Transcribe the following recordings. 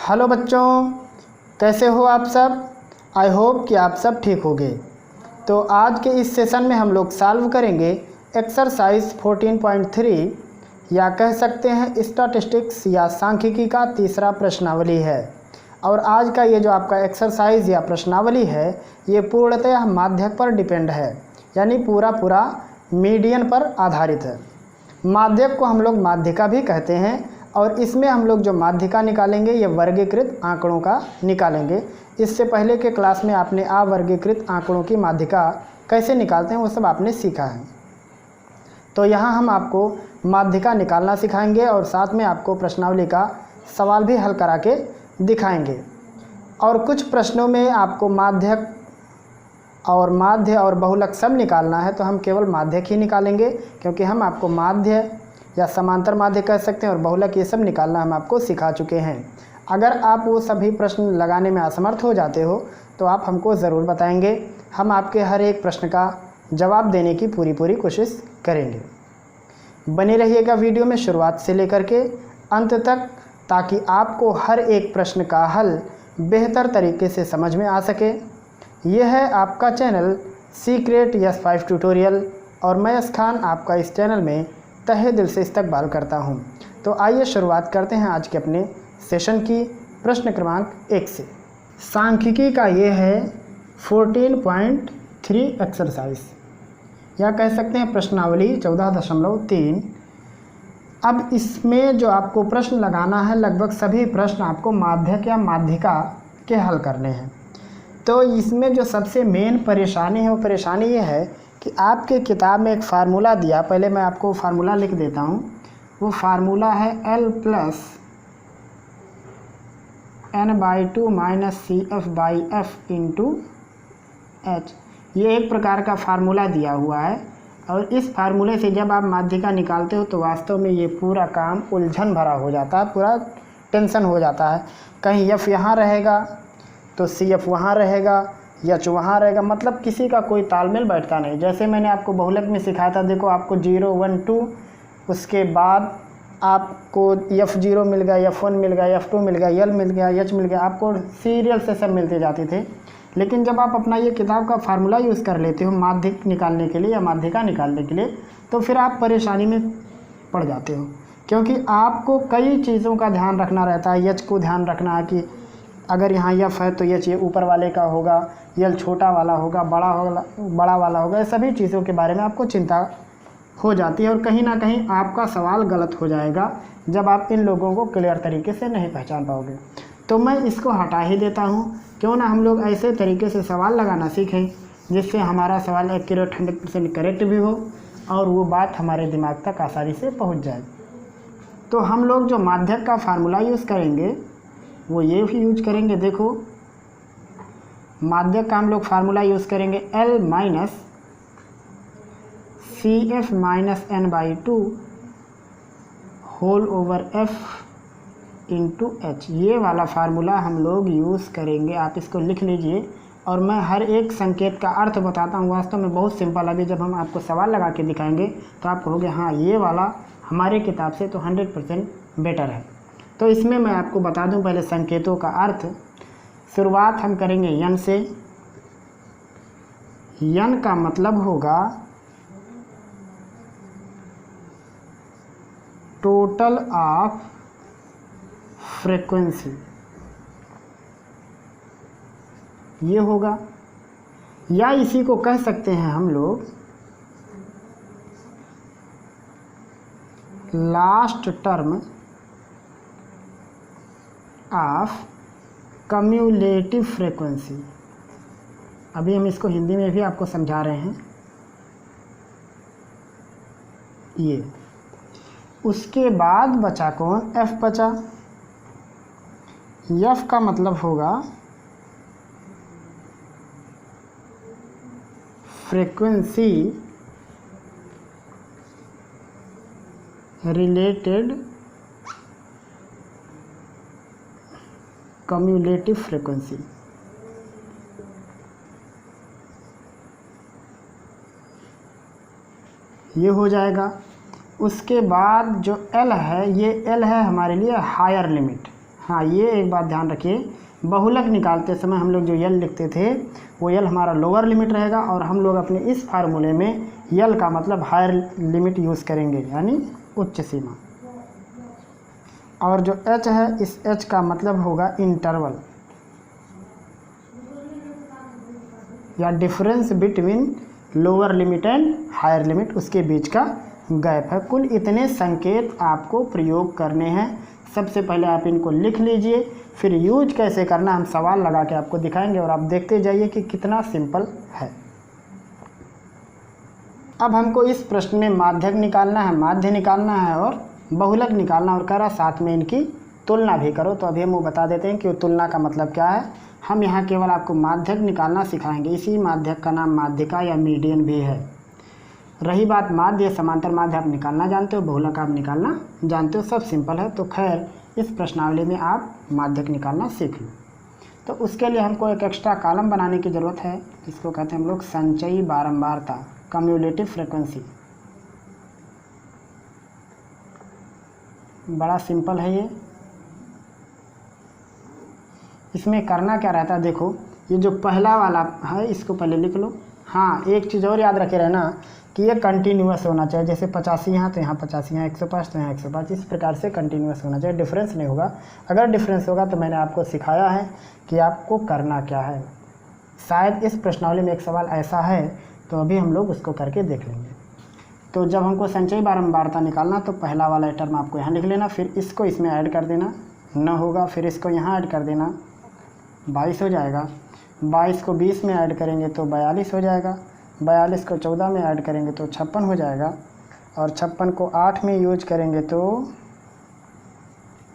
Hello बच्चों, कैसे हो आप सब। आई होप कि आप सब ठीक होंगे। तो आज के इस सेशन में हम लोग सॉल्व करेंगे एक्सरसाइज 14.3 या कह सकते हैं स्टैटिस्टिक्स या सांख्यिकी का तीसरा प्रश्नावली है। और आज का ये जो आपका एक्सरसाइज या प्रश्नावली है ये पूर्णतः माध्यक पर डिपेंड है, यानी पूरा मीडियन पर आधारित है। माध्यक को हम लोग माध्यिका भी कहते हैं और इसमें हम लोग जो माध्यिका निकालेंगे ये वर्गीकृत आंकड़ों का निकालेंगे। इससे पहले के क्लास में आपने अवर्गीकृत आंकड़ों की माध्यिका कैसे निकालते हैं वो सब आपने सीखा है। तो यहाँ हम आपको माध्यिका निकालना सिखाएंगे और साथ में आपको प्रश्नावली का सवाल भी हल करा के दिखाएंगे। और कुछ प्रश्नों में आपको माध्यक और माध्य और बहुलक सब निकालना है, तो हम केवल माध्यक ही निकालेंगे, क्योंकि हम आपको माध्य या समांतर माध्य कह सकते हैं और बहुलक ये सब निकालना हम आपको सिखा चुके हैं। अगर आप वो सभी प्रश्न लगाने में असमर्थ हो जाते हो तो आप हमको ज़रूर बताएंगे। हम आपके हर एक प्रश्न का जवाब देने की पूरी कोशिश करेंगे। बने रहिएगा वीडियो में शुरुआत से लेकर के अंत तक, ताकि आपको हर एक प्रश्न का हल बेहतर तरीके से समझ में आ सके। यह है आपका चैनल सीक्रेट यस 5 ट्यूटोरियल और मैं यस खान आपका इस चैनल में तहे दिल से इस्तकबाल करता हूं। तो आइए शुरुआत करते हैं आज के अपने सेशन की। प्रश्न क्रमांक 1 से सांख्यिकी का ये है 14.3 एक्सरसाइज या कह सकते हैं प्रश्नावली 14.3। अब इसमें जो आपको प्रश्न लगाना है लगभग सभी प्रश्न आपको माध्यक या माध्यिका के हल करने हैं। तो इसमें जो सबसे मेन परेशानी है वो परेशानी ये है कि आपके किताब में एक फार्मूला दिया, पहले मैं आपको फार्मूला लिख देता हूँ। वो फार्मूला है L+n/2 - CF/F × H। ये एक प्रकार का फार्मूला दिया हुआ है और इस फार्मूले से जब आप माध्यिका निकालते हो तो वास्तव में ये पूरा काम उलझन भरा हो जाता है, पूरा टेंशन हो जाता है। कहीं F यहाँ रहेगा तो CF वहाँ रहेगा, H वहाँ रहेगा, मतलब किसी का कोई तालमेल बैठता नहीं। जैसे मैंने आपको बहुलक में सिखाया था, देखो आपको 0, 1, 2, उसके बाद आपको F0 मिल गया, F1 मिल गया, F2 मिल गया, L मिल गया, H मिल गया, आपको सीरियल से सब मिलते जाते थे। लेकिन जब आप अपना ये किताब का फार्मूला यूज़ कर लेते हो माध्यक निकालने के लिए या माध्यिका निकालने के लिए, तो फिर आप परेशानी में पड़ जाते हो, क्योंकि आपको कई चीज़ों का ध्यान रखना रहता है। H को ध्यान रखना है कि अगर यहाँ F है तो H ये ऊपर वाले का होगा, L छोटा वाला होगा, बड़ा वाला होगा। ये सभी चीज़ों के बारे में आपको चिंता हो जाती है और कहीं ना कहीं आपका सवाल गलत हो जाएगा जब आप इन लोगों को क्लियर तरीके से नहीं पहचान पाओगे। तो मैं इसको हटा ही देता हूँ। क्यों ना हम लोग ऐसे तरीके से सवाल लगाना सीखें जिससे हमारा सवाल एक्यूरेट 100% करेक्ट भी हो और वो बात हमारे दिमाग तक आसानी से पहुँच जाए। तो हम लोग जो माध्यक का फार्मूला यूज़ करेंगे वो ये भी यूज करेंगे। देखो माध्यक का हम लोग फार्मूला यूज़ करेंगे L - CF - n/2 whole over F × H। ये वाला फार्मूला हम लोग यूज़ करेंगे। आप इसको लिख लीजिए और मैं हर एक संकेत का अर्थ बताता हूँ। वास्तव में बहुत सिंपल, अभी जब हम आपको सवाल लगा के दिखाएंगे तो आप कहोगे हाँ ये वाला हमारे किताब से तो 100% बेटर है। तो इसमें मैं आपको बता दूं पहले संकेतों का अर्थ। शुरुआत हम करेंगे यन से। यन का मतलब होगा टोटल ऑफ फ्रीक्वेंसी, ये होगा। या इसी को कह सकते हैं हम लोग last term of cumulative frequency. अभी हम इसको हिंदी में भी आपको समझा रहे हैं। ये उसके बाद बचा कौन? F बचा। F का मतलब होगा फ्रीक्वेंसी रिलेटेड कम्युलेटिव फ्रीक्वेंसी। ये हो जाएगा। उसके बाद जो L है, ये L है हमारे लिए हायर लिमिट। हाँ, ये एक बात ध्यान रखिए, बहुलक निकालते समय हम लोग जो यल लिखते थे वो यल हमारा लोअर लिमिट रहेगा, और हम लोग अपने इस फार्मूले में यल का मतलब हायर लिमिट यूज़ करेंगे, यानी उच्च सीमा। और जो एच है, इस एच का मतलब होगा इंटरवल या difference between lower limit and higher limit, उसके बीच का गैप है। कुल इतने संकेत आपको प्रयोग करने हैं। सबसे पहले आप इनको लिख लीजिए, फिर यूज कैसे करना हम सवाल लगा के आपको दिखाएंगे, और आप देखते जाइए कि कितना सिंपल है। अब हमको इस प्रश्न में माध्यक निकालना है, माध्य निकालना है और बहुलक निकालना, और कह रहा साथ में इनकी तुलना भी करो। तो अभी हम वो बता देते हैं कि तुलना का मतलब क्या है। हम यहाँ केवल आपको माध्यक निकालना सिखाएंगे। इसी माध्यक का नाम माध्यिका या मीडियन भी है। रही बात माध्य, समांतर माध्य आप निकालना जानते हो, बहुलक आप निकालना जानते हो, सब सिंपल है। तो खैर इस प्रश्नावली में आप माध्यक निकालना सीख लो। तो उसके लिए हमको एक एक्स्ट्रा कॉलम बनाने की ज़रूरत है, इसको कहते हैं हम लोग संचयी बारंबारता, कम्युलेटिव फ्रीक्वेंसी। बड़ा सिंपल है ये। इसमें करना क्या रहता है, देखो ये जो पहला वाला है इसको पहले लिख लो। हाँ, एक चीज़ और याद रखे रहना कि ये कंटिन्यूअस होना चाहिए। जैसे 85 यहाँ तो यहाँ 85, यहाँ 105 तो यहाँ 105, इस प्रकार से कंटिन्यूअस होना चाहिए, डिफरेंस नहीं होगा। अगर डिफरेंस होगा तो मैंने आपको सिखाया है कि आपको करना क्या है। शायद इस प्रश्नावली में एक सवाल ऐसा है, तो अभी हम लोग उसको करके देख लेंगे। तो जब हमको संचयी बारंबारता निकालना, तो पहला वाला टर्म आपको यहाँ लिख लेना, फिर इसको इसमें ऐड कर देना, न होगा, फिर इसको यहाँ ऐड कर देना, 22 हो जाएगा। 22 को 20 में ऐड करेंगे तो 42 हो जाएगा। 42 को 14 में ऐड करेंगे तो 56 हो जाएगा, और 56 को 8 में यूज करेंगे तो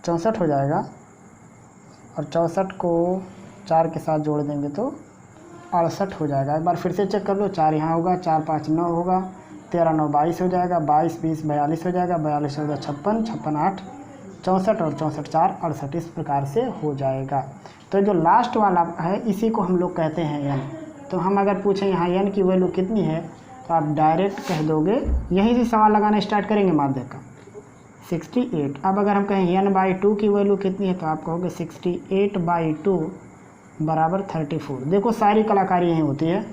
64 हो जाएगा, और 64 को 4 के साथ जोड़ देंगे तो 68 हो जाएगा। एक बार फिर से चेक कर लो, 4 यहाँ होगा, 4 5 9 होगा, 13 9 22 हो जाएगा, 22 20 42 हो जाएगा, 42 14 56, 56 8 64, और 64 4 68, इस प्रकार से हो जाएगा। तो जो लास्ट वाला है इसी को हम लोग कहते हैं एन। तो हम अगर पूछें यहाँ एन की वैल्यू कितनी है, तो आप डायरेक्ट कह दोगे, यहीं से सवाल लगाना स्टार्ट करेंगे माध्यक का, 68। अब अगर हम कहें n/2 की वैल्यू कितनी है, तो आप कहोगे 68/2 बराबर 34। देखो सारी कलाकारी यहीं होती है।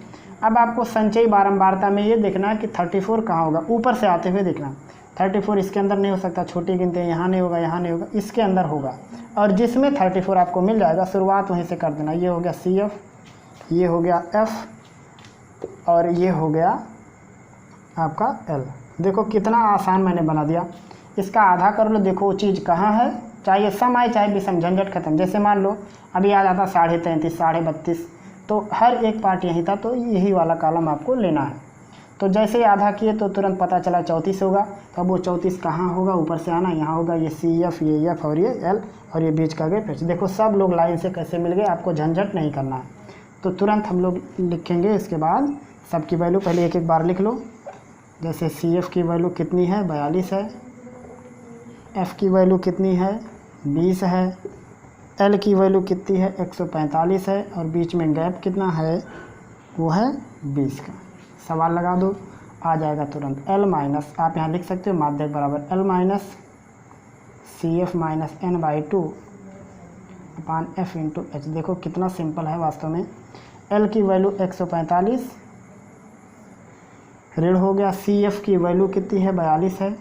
अब आपको संचयी बारंबारता में ये देखना कि 34 कहाँ होगा, ऊपर से आते हुए देखना। 34 इसके अंदर नहीं हो सकता, छोटी गिनती यहाँ नहीं होगा, यहाँ नहीं होगा, इसके अंदर होगा। और जिसमें 34 आपको मिल जाएगा, शुरुआत वहीं से कर देना। ये हो गया CF, ये हो गया F, और ये हो गया आपका L। देखो कितना आसान मैंने बना दिया। इसका आधा कर लो, देखो वो चीज़ कहाँ है, चाहे सम आए चाहे विषम, झंझट खत्म। जैसे मान लो अभी आ जाता 33.5, 32.5, तो हर एक पार्ट यही था, तो यही वाला कॉलम आपको लेना है। तो जैसे ही आधा किए तो तुरंत पता चला 34 होगा। तो अब वो 34 कहाँ होगा, ऊपर से आना, यहाँ होगा ये CF, ये F और ये L, और ये बीच का गए फिर। देखो सब लोग लाइन से कैसे मिल गए, आपको झंझट नहीं करना है। तो तुरंत हम लोग लिखेंगे। इसके बाद सबकी वैल्यू पहले एक एक बार लिख लो। जैसे CF की वैल्यू कितनी है, 42 है। F की वैल्यू कितनी है, 20 है। L की वैल्यू कितनी है, 145 है, और बीच में गैप कितना है, वो है 20 का। सवाल लगा दो, आ जाएगा तुरंत L माइनस, आप यहाँ लिख सकते हो माध्यक बराबर L minus CF minus n/2 अपान F इंटू H। देखो कितना सिंपल है वास्तव में। L की वैल्यू 145 ऋण हो गया, CF की वैल्यू कितनी है, 42 है,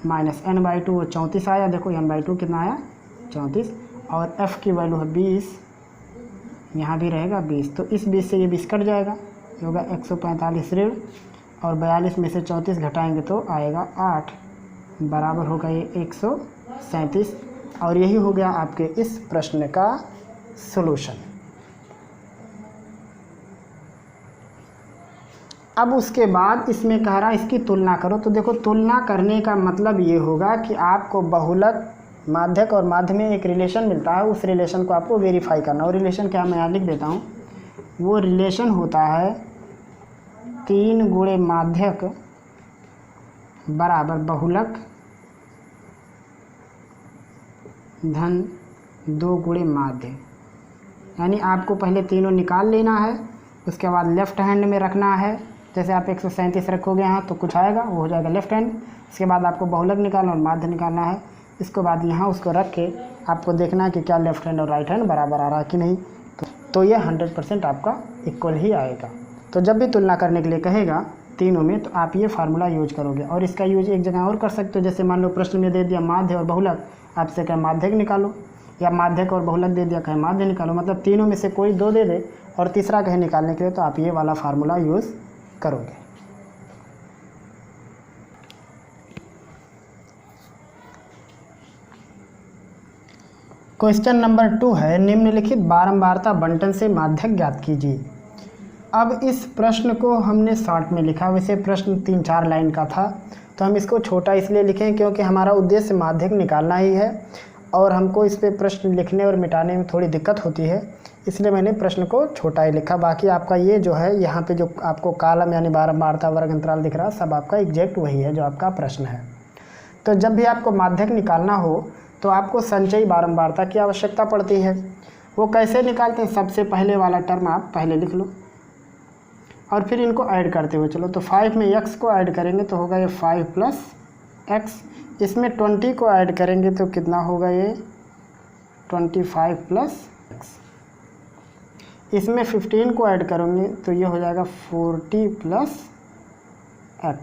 माइनस n/2 वो 34 आया। देखो n/2 कितना आया, 34, और F की वैल्यू है 20, यहाँ भी रहेगा 20, तो इस 20 से ये 20 कट जाएगा, ये होगा 145 ऋण, और 42 में से 34 घटाएंगे तो आएगा 8, बराबर होगा ये 137। और यही हो गया आपके इस प्रश्न का सॉल्यूशन। अब उसके बाद इसमें कह रहा है इसकी तुलना करो। तो देखो तुलना करने का मतलब ये होगा कि आपको बहुलक, माध्यक और माध्य में एक रिलेशन मिलता है, उस रिलेशन को आपको वेरीफाई करना। और रिलेशन क्या, मैं यहाँ लिख देता हूँ। वो रिलेशन होता है 3 गुणे माध्यक बराबर बहुलक धन 2 गुणे माध्य। यानी आपको पहले तीनों निकाल लेना है, उसके बाद लेफ्ट हैंड में रखना है। जैसे आप 137 रखोगे यहाँ तो कुछ आएगा, वो हो जाएगा लेफ्ट हैंड। उसके बाद आपको बहुलक निकालना और माध्य निकालना है। इसको बाद यहाँ उसको रख के आपको देखना है कि क्या लेफ्ट हैंड और राइट हैंड बराबर आ रहा है कि नहीं। तो ये 100% आपका इक्वल ही आएगा। तो जब भी तुलना करने के लिए कहेगा तीनों में, तो आप ये फार्मूला यूज करोगे। और इसका यूज एक जगह और कर सकते हो, जैसे मान लो प्रश्न में दे दिया माध्य और बहुलक, आपसे कहे माध्यक निकालो, या माध्यक और बहुलक दे दिया, कहे माध्य निकालो, मतलब तीनों में से कोई दो दे दे और तीसरा कहे निकालने के लिए, तो आप ये वाला फार्मूला यूज़ करोगे। क्वेश्चन नंबर 2 है, निम्नलिखित बारंबारता बंटन से माध्यक ज्ञात कीजिए। अब इस प्रश्न को हमने शॉर्ट में लिखा, वैसे प्रश्न 3-4 लाइन का था, तो हम इसको छोटा इसलिए लिखें क्योंकि हमारा उद्देश्य माध्यक निकालना ही है और हमको इस पे प्रश्न लिखने और मिटाने में थोड़ी दिक्कत होती है, इसलिए मैंने प्रश्न को छोटा ही लिखा। बाकी आपका ये जो है यहाँ पे जो आपको कॉलम यानी बारंबारता वर्ग अंतराल दिख रहा है, सब आपका एग्जैक्ट वही है जो आपका प्रश्न है। तो जब भी आपको माध्यक निकालना हो तो आपको संचयी बारंबारता की आवश्यकता पड़ती है। वो कैसे निकालते हैं, सबसे पहले वाला टर्म आप पहले लिख लो और फिर इनको ऐड करते हुए चलो। तो 5 में x को ऐड करेंगे तो होगा ये 5 प्लस x, इसमें 20 को ऐड करेंगे तो कितना होगा ये 25 प्लस x, इसमें 15 को ऐड करेंगे तो ये हो जाएगा 40 प्लस x,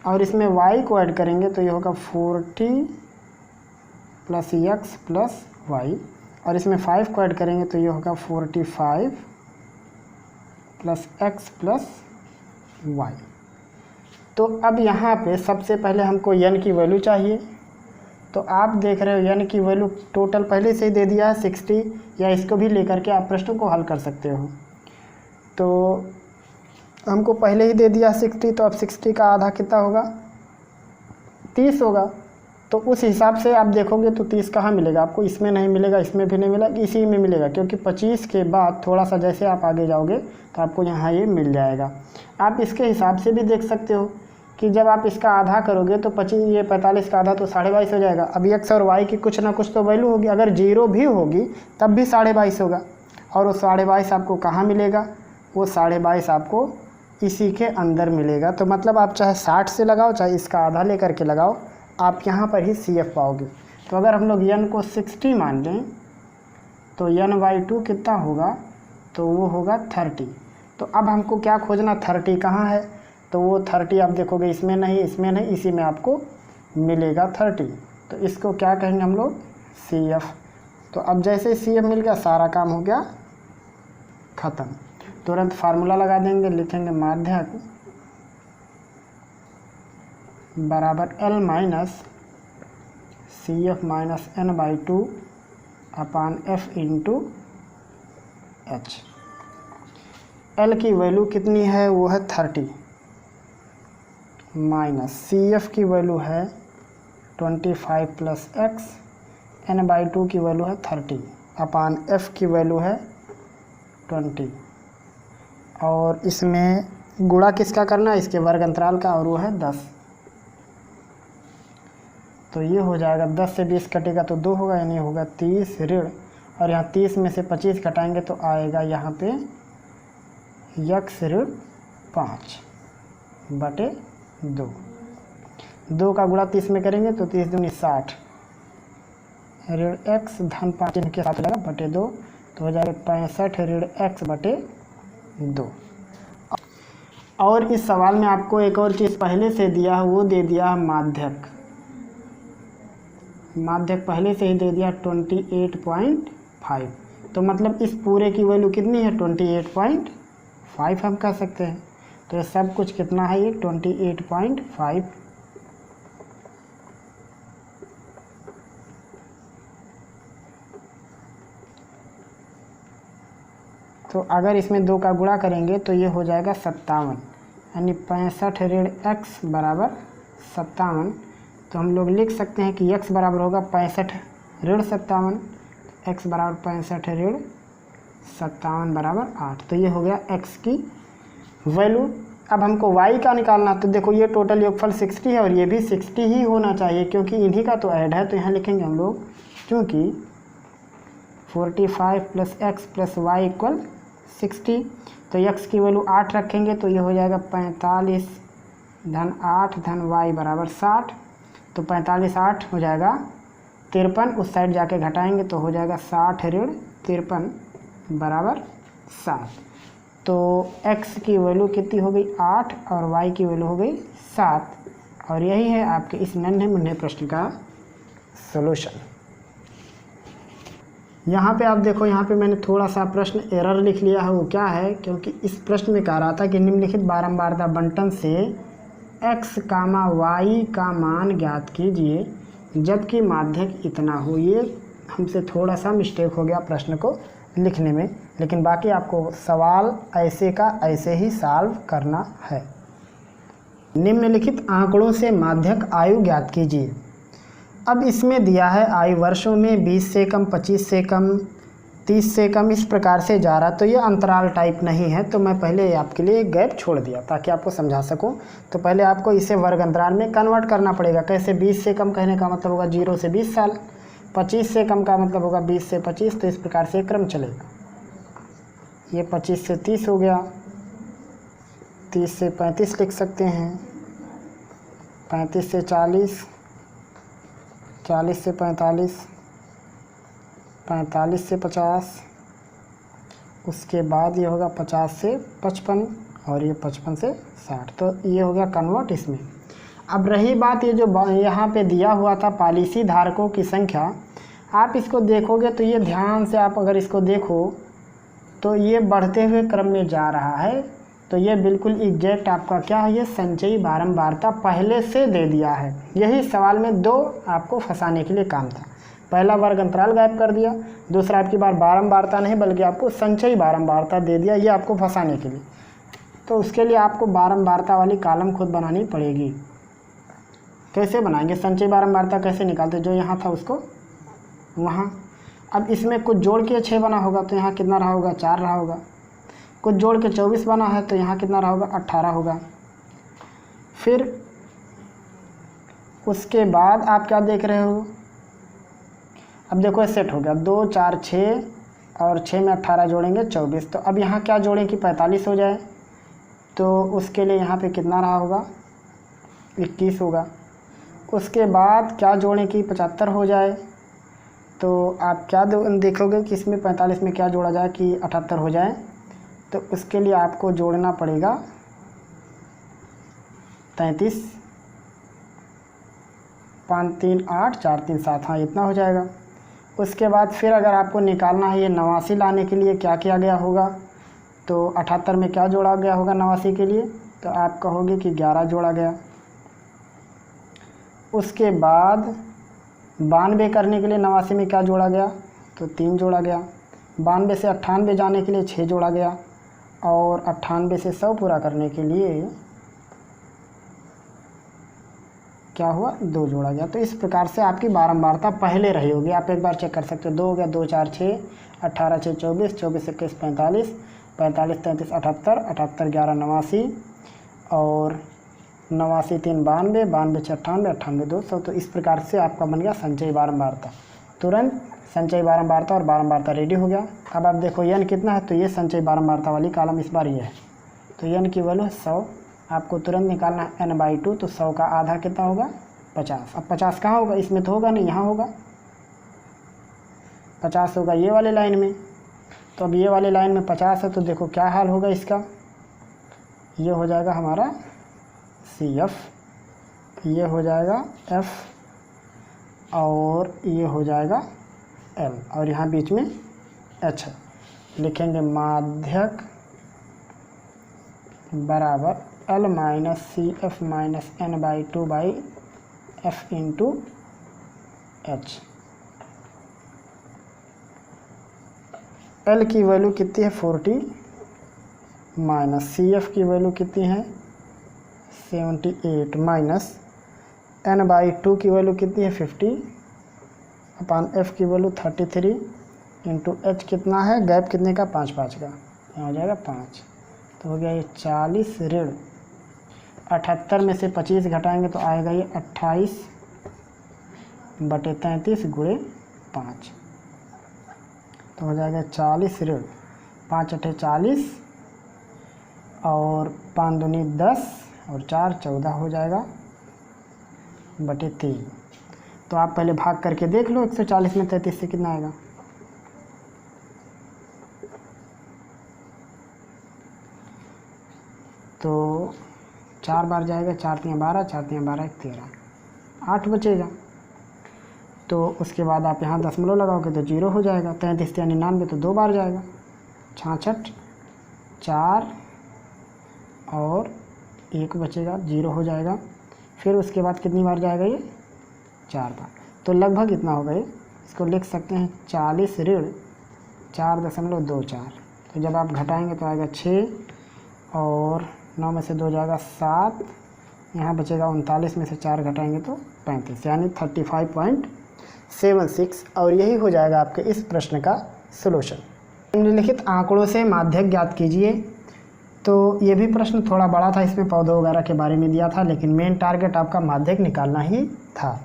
और इसमें y को ऐड करेंगे तो ये होगा 40 प्लस x प्लस y, और इसमें 5 को ऐड करेंगे तो ये होगा 45 प्लस x प्लस y। तो अब यहाँ पे सबसे पहले हमको n की वैल्यू चाहिए। तो आप देख रहे हो n की वैल्यू टोटल पहले से ही दे दिया है 60, या इसको भी लेकर के आप प्रश्न को हल कर सकते हो। तो हमको पहले ही दे दिया 60, तो अब 60 का आधा कितना होगा 30 होगा। तो उस हिसाब से आप देखोगे तो 30 कहाँ मिलेगा आपको, इसमें नहीं मिलेगा, इसमें भी नहीं मिलेगा, इसी में मिलेगा, क्योंकि 25 के बाद थोड़ा सा जैसे आप आगे जाओगे तो आपको यहाँ ये मिल जाएगा। आप इसके हिसाब से भी देख सकते हो कि जब आप इसका आधा करोगे तो 25, ये 45 का आधा तो 22.5 हो जाएगा। अब x और y की कुछ ना कुछ तो वैल्यू होगी, अगर 0 भी होगी तब भी 22.5 होगा, और वो 22.5 आपको कहाँ मिलेगा, वो 22.5 आपको इसी के अंदर मिलेगा। तो मतलब आप चाहे 60 से लगाओ चाहे इसका आधा लेकर के लगाओ, आप यहाँ पर ही CF पाओगे। तो अगर हम लोग n को 60 मान लें तो n/2 कितना होगा, तो वो होगा 30। तो अब हमको क्या खोजना, 30 कहाँ है, तो वो 30 आप देखोगे इसमें नहीं, इसमें नहीं, इसी में आपको मिलेगा 30। तो इसको क्या कहेंगे हम लोग, CF। तो अब जैसे CF मिल गया सारा काम हो गया ख़त्म। तुरंत फार्मूला लगा देंगे, लिखेंगे माध्यक बराबर L minus CF minus n/2 अपान F इंटू H। L की वैल्यू कितनी है, वो है 30, माइनस CF की वैल्यू है 25 प्लस x, n/2 की वैल्यू है 30 अपान F की वैल्यू है 20, और इसमें गुणा किसका करना है, इसके वर्ग अंतराल का, और वो है 10। तो ये हो जाएगा 10 से 20 कटेगा तो 2 होगा, यानी होगा 30 ऋण, और यहाँ 30 में से 25 घटाएंगे तो आएगा यहाँ पे x ऋण 5/2। 2 का गुणा 30 में करेंगे तो 30 दूनी 60, ऋण x धन 5 इनके साथ लगा बटे 2, तो हो जाएगा 65 ऋण x/2। और इस सवाल में आपको एक और चीज़ पहले से दिया है, वो दे दिया है माध्यक। माध्यक पहले से ही दे दिया 28.5, तो मतलब इस पूरे की वैल्यू कितनी है 28.5 हम कह सकते हैं। तो ये सब कुछ कितना है, ये 28.5। तो अगर इसमें 2 का गुणा करेंगे तो ये हो जाएगा 57, यानी 65 ऋण x बराबर 57। तो हम लोग लिख सकते हैं कि x बराबर होगा 65 ऋण 57, x बराबर 65 ऋण 57 बराबर 8। तो ये हो गया x की वैल्यू। अब हमको y का निकालना, तो देखो ये टोटल योगफल 60 है और ये भी 60 ही होना चाहिए, क्योंकि इन्हीं का तो ऐड है। तो यहाँ लिखेंगे हम लोग, क्योंकि 45 plus x plus Y equal 60, तो x की वैल्यू 8 रखेंगे तो ये हो जाएगा 45 धन 8 धन y बराबर 60। तो 45 8 हो जाएगा 53 उस साइड जाके घटाएंगे तो हो जाएगा 60 ऋण 53 बराबर 7। तो x की वैल्यू कितनी हो गई 8 और y की वैल्यू हो गई 7। और यही है आपके इस नन्हे मुन्ने प्रश्न का सॉल्यूशन। यहाँ पे आप देखो, यहाँ पे मैंने थोड़ा सा प्रश्न एरर लिख लिया है। वो क्या है, क्योंकि इस प्रश्न में कह रहा था कि निम्नलिखित बारंबारता बंटन से x, y का मान ज्ञात कीजिए जबकि माध्यक इतना हो। ये हमसे थोड़ा सा मिस्टेक हो गया प्रश्न को लिखने में, लेकिन बाकी आपको सवाल ऐसे का ऐसे ही सॉल्व करना है। निम्नलिखित आंकड़ों से माध्यक आयु ज्ञात कीजिए। अब इसमें दिया है आयु वर्षों में 20 से कम, 25 से कम, 30 से कम, इस प्रकार से जा रहा। तो ये अंतराल टाइप नहीं है, तो मैं पहले आपके लिए गैप छोड़ दिया ताकि आपको समझा सकूं। तो पहले आपको इसे वर्ग अंतराल में कन्वर्ट करना पड़ेगा। कैसे? 20 से कम कहने का मतलब होगा 0 से 20 साल, 25 से कम का मतलब होगा 20 से 25। तो इस प्रकार से क्रम चलेगा। ये 25 से 30 हो गया, 30 से 35 लिख सकते हैं, 35 से 40, 40 से 45, 45 से 50, उसके बाद ये होगा 50 से 55 और ये 55 से 60। तो ये हो गया कन्वर्ट इसमें। अब रही बात ये जो यहाँ पे दिया हुआ था पॉलिसी धारकों की संख्या, आप इसको देखोगे तो ये ध्यान से आप अगर इसको देखो तो ये बढ़ते हुए क्रम में जा रहा है। तो ये बिल्कुल एग्जैक्ट आपका क्या है, ये संचयी बारंबारता पहले से दे दिया है। यही सवाल में दो आपको फंसाने के लिए काम था। पहला वर्ग अंतराल गायब कर दिया, दूसरा आपकी बार बारंबारता नहीं बल्कि आपको संचयी बारंबारता दे दिया, ये आपको फंसाने के लिए। तो उसके लिए आपको बारंबारता वाली कॉलम खुद बनानी पड़ेगी। कैसे बनाएंगे? संचयी बारंबारता कैसे निकालते? जो यहाँ था उसको वहाँ। अब इसमें कुछ जोड़ के 6 बना होगा तो यहाँ कितना रहा होगा? 4 रहा होगा। कुछ जोड़ के 24 बना है तो यहाँ कितना रहा होगा? 18 होगा। फिर उसके बाद आप क्या देख रहे हो? अब देखो सेट हो गया, 2 4 6 और 6 में 18 जोड़ेंगे 24। तो अब यहाँ क्या जोड़ें कि 45 हो जाए? तो उसके लिए यहाँ पे कितना रहा होगा? 21 होगा। उसके बाद क्या जोड़ें कि 75 हो जाए? तो आप क्या देखोगे कि इसमें 45 में क्या जोड़ा जाए कि 78 हो जाए? तो उसके लिए आपको जोड़ना पड़ेगा 33, 5 3 8 4 3 7, हाँ इतना हो जाएगा। उसके बाद फिर अगर आपको निकालना है ये 89 लाने के लिए क्या किया गया होगा? तो 78 में क्या जोड़ा गया होगा 89 के लिए? तो आप कहोगे कि 11 जोड़ा गया। उसके बाद 92 करने के लिए 89 में क्या जोड़ा गया? तो 3 जोड़ा गया। 92 से 98 जाने के लिए 6 जोड़ा गया और 98 से 100 पूरा करने के लिए क्या हुआ? 2 जोड़ा गया। तो इस प्रकार से आपकी बारंबारता पहले रही होगी। आप एक बार चेक कर सकते हो। 2 हो गया, 2 4 6, 18 6 24, 24 21 45, 45 33 78, 78 11 89 और 89 3 92, 92 6 98, 98 200। तो इस प्रकार से आपका बन गया संचयी बारंबारता। तुरंत संचयी बारंबारता और बारंबारता रेडी हो गया। अब आप देखो n कितना है? तो ये संचयी बारंबारता वाली कॉलम इस बार ये है। तो n की वैल्यू 100, आपको तुरंत निकालना है n/2। तो 100 का आधा कितना होगा? 50। अब 50 कहाँ होगा? इसमें तो होगा नहीं, यहाँ होगा। 50 होगा ये वाले लाइन में। तो अब ये वाले लाइन में 50 है तो देखो क्या हाल होगा इसका? ये हो जाएगा हमारा CF, ये हो जाएगा F और ये हो जाएगा L और यहाँ बीच में H है। लिखेंगे माध्यक बराबर L minus CF minus n/2 by F into H। L की वैल्यू कितनी है? 40 माइनस CF की वैल्यू कितनी है? 78 माइनस n/2 की वैल्यू कितनी है? 50 अपान F की वैल्यू 33 इंटू H कितना है? गैप कितने का? 5 5 का, यहाँ हो जाएगा 5। तो हो गया ये 40 ऋण 78 में से 25 घटाएंगे तो आएगा ये 28 बटे 33 गुणे 5। तो हो जाएगा 40 ऋण 5 8 40 और 5 दूनी 10 और 4 14 हो जाएगा बटे 3। तो आप पहले भाग करके देख लो 140 में 33 से कितना आएगा। तो 4 बार जाएगा, 4 तियाँ 12, 4 तियाँ 12, 1 13, 8 बचेगा। तो उसके बाद आप यहाँ दशमलव लगाओगे तो 0 हो जाएगा। 33 तियाँ 99, तो 2 बार जाएगा, 66, 4 और 1 बचेगा, 0 हो जाएगा। फिर उसके बाद कितनी बार जाएगा ये, 4 बार। तो लगभग इतना होगा ये। इसको लिख सकते हैं 40 ऋण 4.24। तो जब आप घटाएंगे तो आएगा 6 और 9 में से 2 जाएगा 7, यहाँ बचेगा 39 में से 4 घटाएंगे तो 35, यानी 35.76। और यही हो जाएगा आपके इस प्रश्न का सलूशन। निम्नलिखित आंकड़ों से माध्यक ज्ञात कीजिए। तो ये भी प्रश्न थोड़ा बड़ा था, इसमें पौधों वगैरह के बारे में दिया था, लेकिन मेन टारगेट आपका माध्यक निकालना ही था,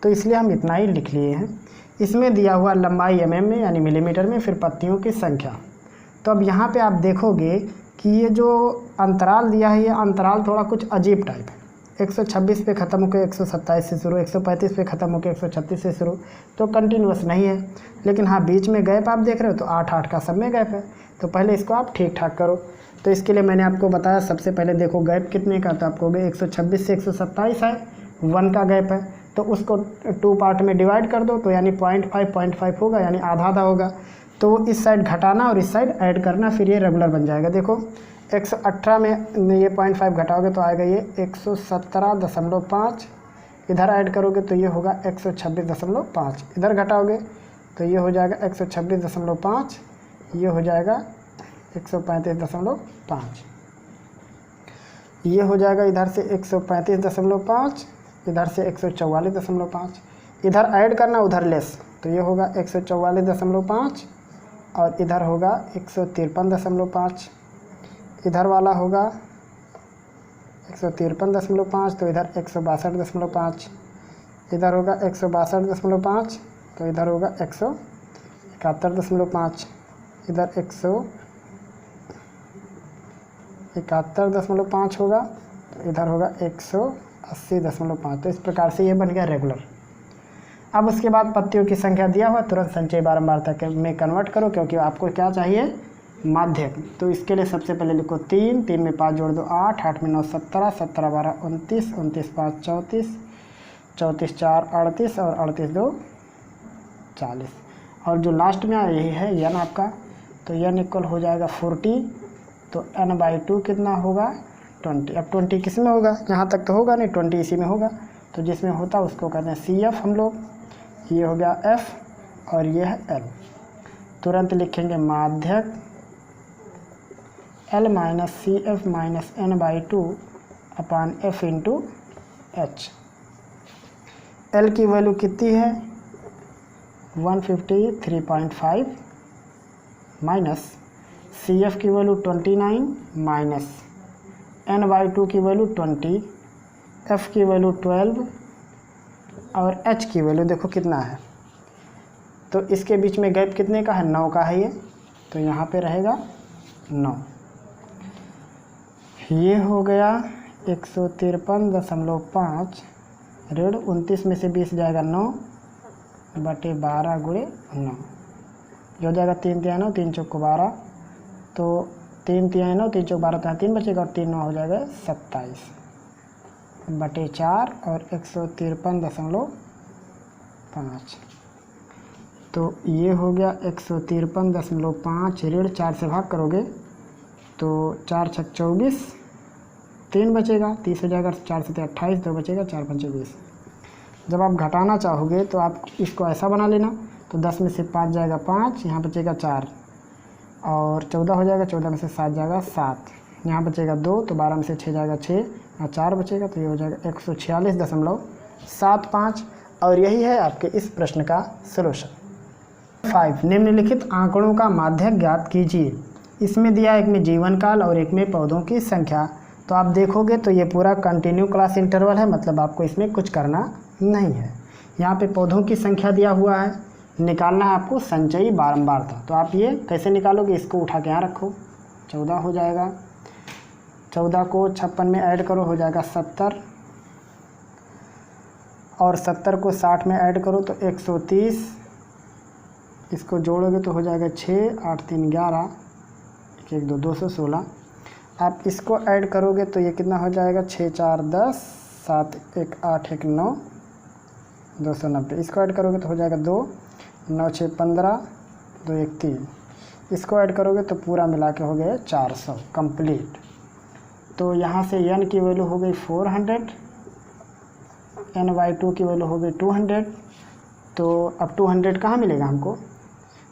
तो इसलिए हम इतना ही लिख लिए हैं। इसमें दिया हुआ लंबाई mm में यानी मिलीमीटर में, फिर पत्तियों की संख्या। तो अब यहाँ पे आप देखोगे कि ये जो अंतराल दिया है, ये अंतराल थोड़ा कुछ अजीब टाइप है। 126 पे ख़त्म होकर 127 से शुरू, 135 पे ख़त्म होकर 136 से शुरू, तो कंटिन्यूस नहीं है। लेकिन हाँ, बीच में गैप आप देख रहे हो, तो 8-8 का सब में गैप है। तो पहले इसको आप ठीक ठाक करो। तो इसके लिए मैंने आपको बताया, सबसे पहले देखो गैप कितने का, तो आपको 126 से 127 है, 1 का गैप है, तो उसको 2 पार्ट में डिवाइड कर दो, तो यानी 0.5 होगा, यानी आधा आधा होगा। तो इस साइड घटाना और इस साइड ऐड करना, फिर ये रेगुलर बन जाएगा। देखो 118 में ये 0.5 घटाओगे तो आएगा ये 117.5, इधर ऐड करोगे तो ये होगा 126.5, इधर घटाओगे तो ये हो जाएगा 126.5, ये हो जाएगा 135.5, ये हो जाएगा इधर से 135.5, इधर से 144.5, इधर ऐड करना उधर लेस, तो ये होगा 144.5 और इधर होगा 153.5, इधर वाला होगा 153.5, तो इधर 162.5, इधर होगा 162.5, तो इधर होगा 171.5, इधर 171.5 होगा, तो इधर होगा 180.5। तो इस प्रकार से ये बन गया रेगुलर। अब उसके बाद पत्तियों की संख्या दिया हुआ, तुरंत संचयी बारंबारता में कन्वर्ट करो, क्योंकि आपको क्या चाहिए, माध्यक। तो इसके लिए सबसे पहले लिखो 3, 3 में 5 जोड़ दो 8, 8 में 9 17, 17 12 29, 29 5 34, 34 4 38 और 38 2 40। और जो लास्ट में आया यही है n आपका, तो n इक्वल हो जाएगा 40, तो n/2 कितना होगा 20। अब 20 किस में होगा, यहाँ तक तो होगा नहीं, 20 इसी में होगा, तो जिसमें होता उसको कहते हैं CF हम लोग। ये हो गया F और ये है L। तुरंत लिखेंगे माध्यक L minus CF minus n/2 अपान F इंटू H। L की वैल्यू कितनी है 153.5 माइनस CF की वैल्यू 29 माइनस n/2 की वैल्यू 20, F की वैल्यू 12 और H की वैल्यू देखो कितना है। तो इसके बीच में गैप कितने का है, 9 का है ये, तो यहाँ पे रहेगा 9। ये हो गया 153.5 ऋण 29 में से 20 जाएगा 9/12 गुणे 9, जो जाएगा 3 तिहाई 9, 3 चौक 12, तो 3 तिहाई 9, 3 चौक 12, 3 बचेगा और 3 9 हो जाएगा 27/4 और 153.5। तो ये हो गया 153.5 ऋण 4 से भाग करोगे तो 4 छक 24, 3 बचेगा, 30 हो जाएगा, 4 से 28, 2 बचेगा, 4 पंचे 20। जब आप घटाना चाहोगे तो आप इसको ऐसा बना लेना, तो 10 में से 5 जाएगा 5, यहाँ बचेगा 4 और 14 हो जाएगा, 14 में से 7 जाएगा 7, यहाँ बचेगा 2, तो 12 में से 6 जाएगा 6 और 4 बचेगा, तो ये हो जाएगा 146.75। और यही है आपके इस प्रश्न का सलूशन। 5 निम्नलिखित आंकड़ों का माध्यक ज्ञात कीजिए। इसमें दिया एक में जीवन काल और एक में पौधों की संख्या। तो आप देखोगे तो ये पूरा कंटिन्यू क्लास इंटरवल है, मतलब आपको इसमें कुछ करना नहीं है। यहाँ पे पौधों की संख्या दिया हुआ है, निकालना है आपको संचयी बारंबारता। तो आप ये कैसे निकालोगे, इसको उठा के यहाँ रखो, 14 हो जाएगा, 14 को 56 में ऐड करो, हो जाएगा 70 और 70 को 60 में ऐड करो तो 130, इसको जोड़ोगे तो हो जाएगा 6, 8 3 11, 1 2 216। आप इसको ऐड करोगे तो ये कितना हो जाएगा, 6 4 10, 7 1 8 1 9, 290। इसको ऐड करोगे तो हो जाएगा 2, 9 6 15, 2 1 3। इसको ऐड करोगे तो पूरा मिला के हो गया 400 कंप्लीट। तो यहाँ से n की वैल्यू हो गई 400, n/2 की वैल्यू हो गई 200। तो अब 200 कहाँ मिलेगा हमको,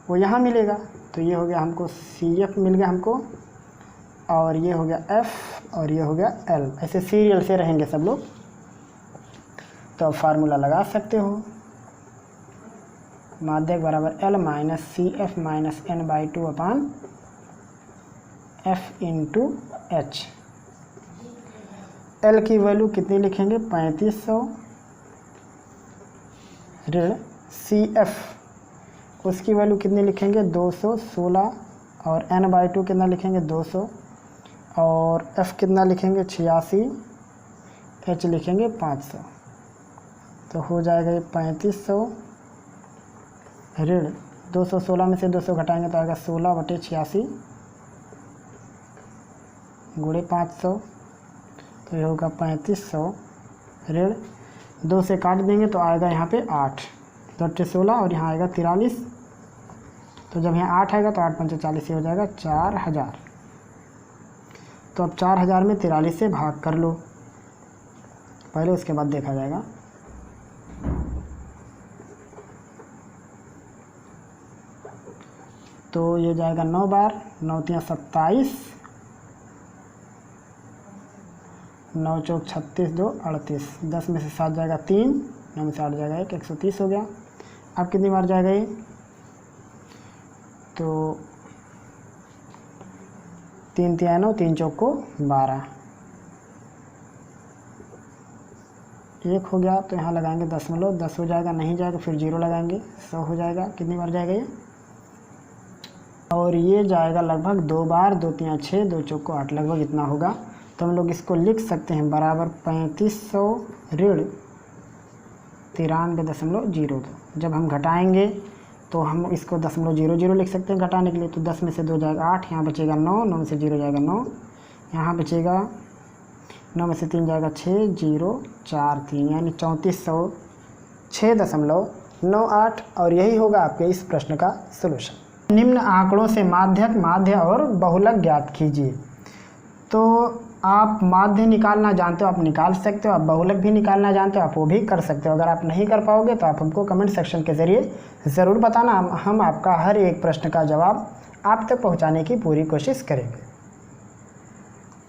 वो यहाँ मिलेगा। तो ये हो गया हमको CF मिल गया हमको, और ये हो गया F, और ये हो गया L। ऐसे सीरियल से रहेंगे सब लोग। तो अब फार्मूला लगा सकते हो, माध्यक बराबर L minus CF minus n/2 अपान F इंटू H। L की वैल्यू कितनी लिखेंगे, 3500 ऋण CF, उसकी वैल्यू कितनी लिखेंगे, 216, और n/2 कितना लिखेंगे, 200, और F कितना लिखेंगे, 86, H लिखेंगे 500। तो हो जाएगा ये 3500 ऋण 216 में से 200 घटाएंगे तो आएगा 16/86 गुणे 500। तो ये होगा 3500 ऋण 2 से काट देंगे तो आएगा यहाँ पे 8, 2 16, और यहाँ आएगा 43। तो जब यहाँ 8 आएगा तो 8 5 40, हो जाएगा 4000। तो अब 4000 में 43 से भाग कर लो पहले, उसके बाद देखा जाएगा। तो ये जाएगा 9 बार, 9 3 27, 9 चौक 36, 2 38, 10 में से 7 जाएगा 3, 9 में से 8 जाएगा 1, 130 हो गया। अब कितनी बार जाएगा ये, तो 3 3 9, 3 चौक को 12, 1 हो गया। तो यहाँ लगाएंगे दशमलव, 10 हो जाएगा, नहीं जाएगा फिर 0 लगाएंगे, 100 हो जाएगा। कितनी बार जाएगा ये, और ये जाएगा लगभग 2 बार, 2 3 6, 2 चौक को 8, लगभग इतना होगा। तो हम लोग इसको लिख सकते हैं बराबर 3500 ऋण 93.02। जब हम घटाएंगे तो हम इसको 0.00 लिख सकते हैं घटाने के लिए। तो 10 में से 2 जाएगा 8, यहाँ बचेगा 9, 9 में से 0 जाएगा 9, यहाँ बचेगा 9 में से 3 जाएगा 6, 0 4 3, यानी 3406.98। और यही होगा आपके इस प्रश्न का सलूशन। निम्न आंकड़ों से माध्यक, माध्य और बहुलक ज्ञात कीजिए। तो आप माध्य निकालना जानते हो आप निकाल सकते हो, आप बहुलक भी निकालना जानते हो आप वो भी कर सकते हो। अगर आप नहीं कर पाओगे तो आप हमको कमेंट सेक्शन के ज़रिए ज़रूर बताना, हम आपका हर एक प्रश्न का जवाब आप तक पहुंचाने की पूरी कोशिश करेंगे।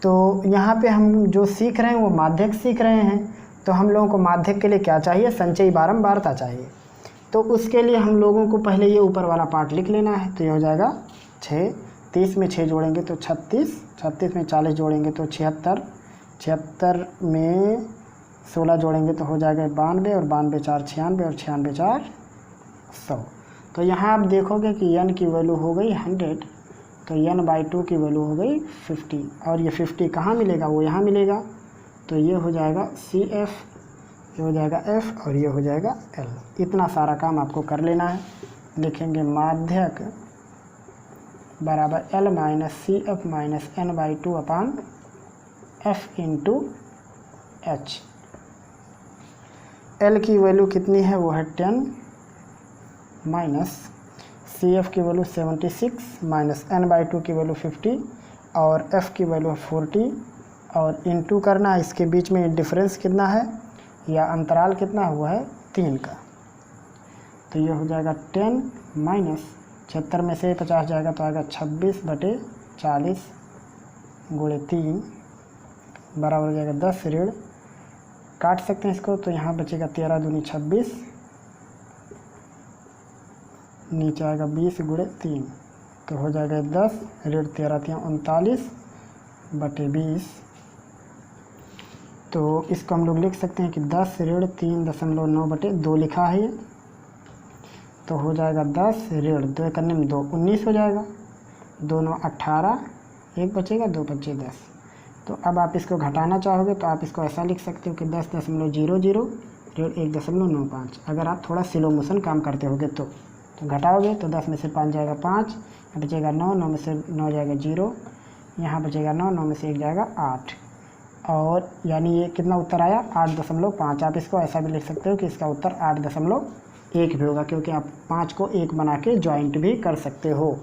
तो यहाँ पे हम जो सीख रहे हैं वो माध्यक सीख रहे हैं। तो हम लोगों को माध्यक के लिए क्या चाहिए, संचयी बारंबारता चाहिए। तो उसके लिए हम लोगों को पहले ये ऊपर वाला पार्ट लिख लेना है। तो ये हो जाएगा 6, 30 में 6 जोड़ेंगे तो 36, 36 में 40 जोड़ेंगे तो 76, 76 में 16 जोड़ेंगे तो हो जाएगा 92, और 92 4 96, और 96 4 100। तो यहाँ आप देखोगे कि n की वैल्यू हो गई 100, तो n/2 की वैल्यू हो गई 50, और ये 50 कहाँ मिलेगा, वो यहाँ मिलेगा। तो ये हो जाएगा CF, ये हो जाएगा F, और ये हो जाएगा L। इतना सारा काम आपको कर लेना है। लिखेंगे माध्यक बराबर L minus CF minus n/2 अपान F इंटू H। L की वैल्यू कितनी है, वो है 10, माइनस CF की वैल्यू 76, माइनस n/2 की वैल्यू 50, और F की वैल्यू 40, और इंटू करना है। इसके बीच में डिफरेंस कितना है या अंतराल कितना हुआ है, 3 का। तो ये हो जाएगा 10 माइनस 76 में से 50 जाएगा तो आएगा 26/40 गुणे 3 बराबर हो जाएगा 10 ऋण, काट सकते हैं इसको। तो यहाँ बचेगा 13 दूनी 26, नीचे आएगा 20 गुणे 3, तो हो जाएगा 10 ऋण 13 39 बटे 20। तो इसको हम लोग लिख सकते हैं कि 10 ऋण 3.9/2 लिखा है ये। तो हो जाएगा 10 ऋण 2 करने में 2 19 हो जाएगा, 2 9 18, 1 बचेगा, 2 बचे 10। तो अब आप इसको घटाना चाहोगे तो आप इसको ऐसा लिख सकते हो कि 10.00 1.95। अगर आप थोड़ा स्लो मोशन काम करते होगे तो घटाओगे तो 10 में से 5 जाएगा 5, बचेगा 9, 9 में से 9 जाएगा 0, यहाँ बचेगा 9, 9 में से 1 जाएगा 8, और यानी ये कितना उत्तर आया 8.5। आप इसको ऐसा भी लिख सकते हो कि इसका उत्तर 8.1 भी होगा, क्योंकि आप 5 को 1 बना के जॉइंट भी कर सकते हो।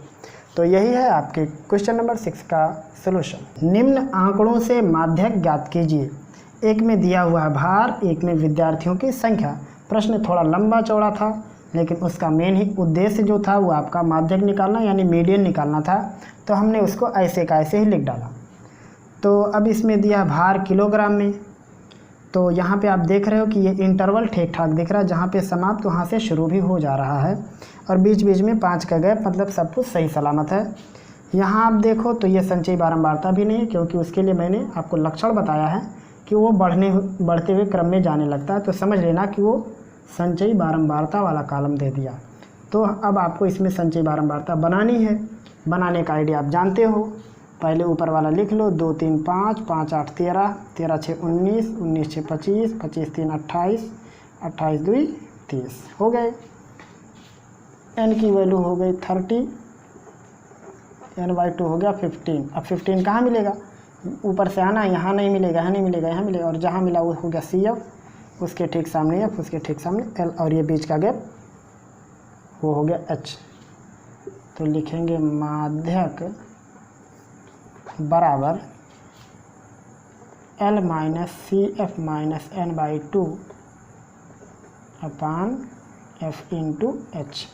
तो यही है आपके क्वेश्चन नंबर 6 का सलूशन। निम्न आंकड़ों से माध्यक ज्ञात कीजिए। एक में दिया हुआ भार, एक में विद्यार्थियों की संख्या। प्रश्न थोड़ा लंबा चौड़ा था, लेकिन उसका मेन ही उद्देश्य जो था वो आपका माध्यक निकालना यानी मीडियन निकालना था, तो हमने उसको ऐसे का ऐसे ही लिख डाला। तो अब इसमें दिया भार किलोग्राम में, तो यहाँ पे आप देख रहे हो कि ये इंटरवल ठीक ठाक दिख रहा है, जहाँ पे समाप्त वहाँ से शुरू भी हो जा रहा है, और बीच बीच में 5 का गैप, मतलब सब कुछ सही सलामत है। यहाँ आप देखो तो ये संचयी बारंबारता भी नहीं है, क्योंकि उसके लिए मैंने आपको लक्षण बताया है कि वो बढ़ते हुए क्रम में जाने लगता है, तो समझ लेना कि वो संचयी बारंबारता वाला कॉलम दे दिया। तो अब आपको इसमें संचयी बारंबारता बनानी है। बनाने का आइडिया आप जानते हो, पहले ऊपर वाला लिख लो, 2 3 5, 5 8 13, 13 6 19, 19 6 25, 25 3 28, 28 2 30 हो गए। n की वैल्यू हो गई 30, n/2 हो गया 15। अब 15 कहाँ मिलेगा, ऊपर से आना, यहाँ नहीं मिलेगा, यहाँ नहीं मिलेगा, यहाँ मिलेगा, और जहाँ मिला वो हो गया CF, उसके ठीक सामने F, उसके ठीक सामने L, और ये बीच का गैप वो हो गया H। तो लिखेंगे माध्यक बराबर L - CF - n/2 अपान F × H।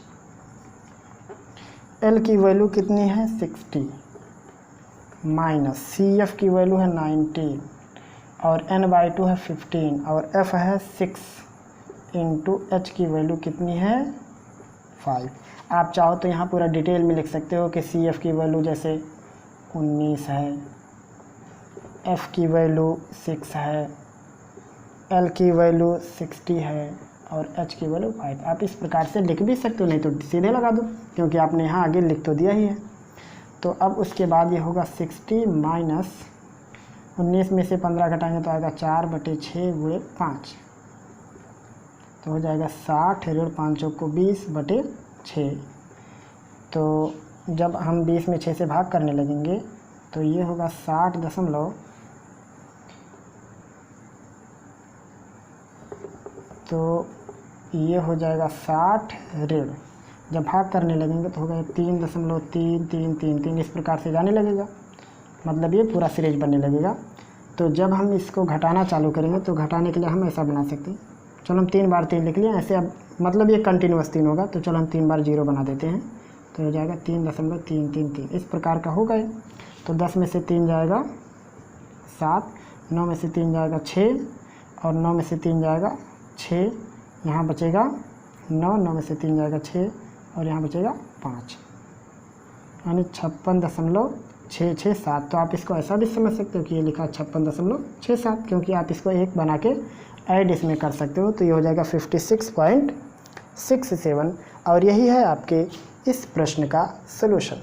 L की वैल्यू कितनी है 60, माइनस CF की वैल्यू है 19, और n/2 है 15, और F है 6 × H की वैल्यू कितनी है 5। आप चाहो तो यहाँ पूरा डिटेल में लिख सकते हो कि CF की वैल्यू जैसे 19 है, F की वैल्यू 6 है, L की वैल्यू 60 है, और H की वैल्यू 5। आप इस प्रकार से लिख भी सकते हो, नहीं तो सीधे लगा दो, क्योंकि आपने यहाँ आगे लिख तो दिया ही है। तो अब उसके बाद ये होगा 60 माइनस 19 में से 15 घटाएंगे तो आएगा 4/6 × 5, तो हो जाएगा 60, ऋण 5 को 20/6। तो जब हम 20 में 6 से भाग करने लगेंगे तो ये होगा 60 तो ये हो जाएगा 60 ऋण, जब भाग करने लगेंगे तो होगा 3.333, इस प्रकार से जाने लगेगा, मतलब ये पूरा सीरीज बनने लगेगा। तो जब हम इसको घटाना चालू करेंगे तो घटाने के लिए हम ऐसा बना सकते हैं, चलो हम 3 बार 3 लिख लिए ऐसे, अब मतलब ये कंटिन्यूअस 3 होगा, तो चलो हम 3 बार 0 बना देते हैं, तो हो जाएगा 3.333, इस प्रकार का होगा। तो 10 में से 3 जाएगा 7, 9 में से 3 जाएगा 6, और 9 में से 3 जाएगा 6, यहाँ बचेगा 9, 9 में से 3 जाएगा 6, और यहाँ बचेगा 5, यानी 56.667। तो आप इसको ऐसा भी समझ सकते हो कि ये लिखा 56.67, क्योंकि आप इसको 1 बना के ऐड इसमें कर सकते हो, तो ये हो जाएगा 56.67। और यही है आपके इस प्रश्न का सलूशन।